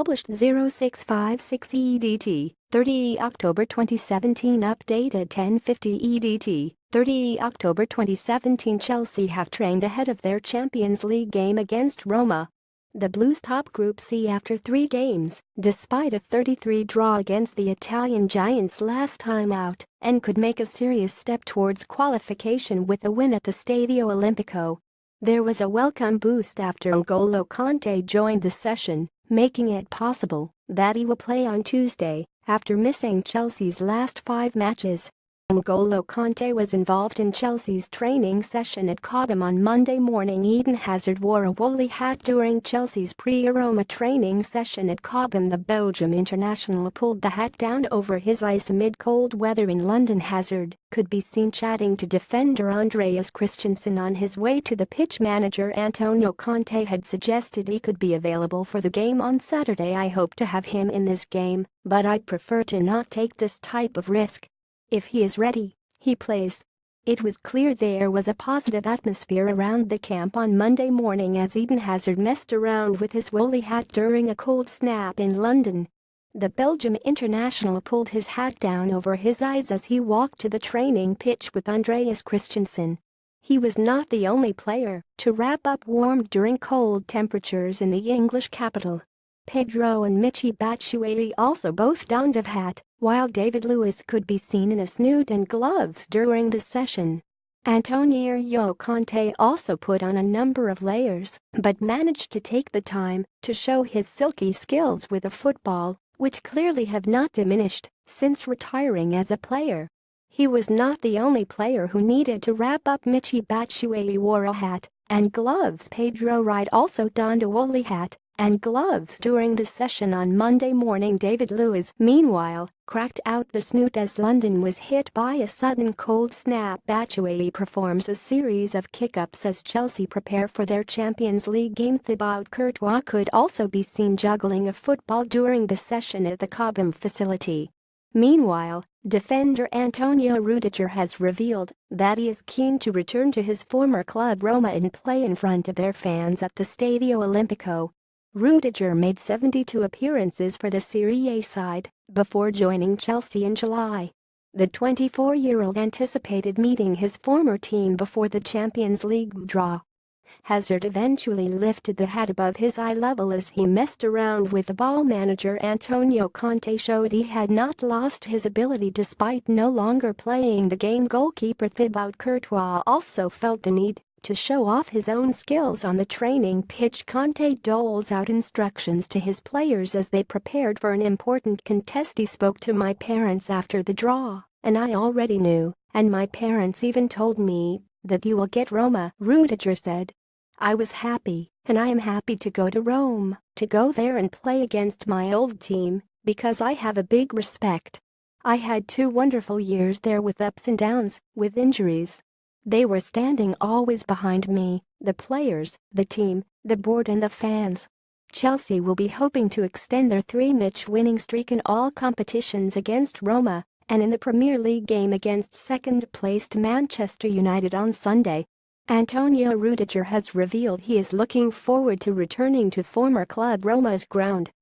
published 0656 EDT, 30 October 2017. Updated 10:50 EDT, 30 October 2017. Chelsea have trained ahead of their Champions League game against Roma The Blues top Group C after 3 games, despite a 33 draw against the Italian giants last time out, and could make a serious step towards qualification with a win at the Stadio Olimpico. There was a welcome boost after NGolo Kante joined the session, making it possible that he will play on Tuesday after missing Chelsea's last 5 matches. NGolo Kante was involved in Chelsea's training session at Cobham on Monday morning. Eden Hazard wore a woolly hat during Chelsea's pre-Roma training session at Cobham. The Belgium international pulled the hat down over his eyes amid cold weather in London. Hazard could be seen chatting to defender Andreas Christiansen on his way to the pitch. Manager Antonio Conte had suggested he could be available for the game on Saturday. "I hope to have him in this game, but I'd prefer to not take this type of risk. If he is ready, he plays." It was clear there was a positive atmosphere around the camp on Monday morning as Eden Hazard messed around with his woolly hat during a cold snap in London. The Belgium international pulled his hat down over his eyes as he walked to the training pitch with Andreas Christiansen. He was not the only player to wrap up warm during cold temperatures in the English capital. Pedro and Michy Batshuayi also both donned a hat, while David Luiz could be seen in a snoot and gloves during the session. Antonio Conte also put on a number of layers, but managed to take the time to show his silky skills with a football, which clearly have not diminished since retiring as a player. He was not the only player who needed to wrap up. Michy Batshuayi wore a hat and gloves. Pedro Wright also donned a woolly hat and gloves during the session on Monday morning. David Luiz, meanwhile, cracked out the snoot as London was hit by a sudden cold snap. Batshuayi performs a series of kick-ups as Chelsea prepare for their Champions League game. Thibaut Courtois could also be seen juggling a football during the session at the Cobham facility. Meanwhile, defender Antonio Rudiger has revealed that he is keen to return to his former club Roma and play in front of their fans at the Stadio Olimpico. Rudiger made 72 appearances for the Serie A side before joining Chelsea in July. The 24-year-old anticipated meeting his former team before the Champions League draw. Hazard eventually lifted the hat above his eye level as he messed around with the ball. Manager Antonio Conte showed he had not lost his ability despite no longer playing the game. Goalkeeper Thibaut Courtois also felt the need to show off his own skills on the training pitch. Conte doles out instructions to his players as they prepared for an important contest. "He spoke to my parents after the draw, and I already knew, and my parents even told me that you will get Roma," Rudiger said. "I was happy, and I am happy to go to Rome, to go there and play against my old team, because I have a big respect. I had 2 wonderful years there with ups and downs, with injuries. They were standing always behind me, the players, the team, the board and the fans." Chelsea will be hoping to extend their 3-match winning streak in all competitions against Roma and in the Premier League game against second-placed Manchester United on Sunday. Antonio Rudiger has revealed he is looking forward to returning to former club Roma's ground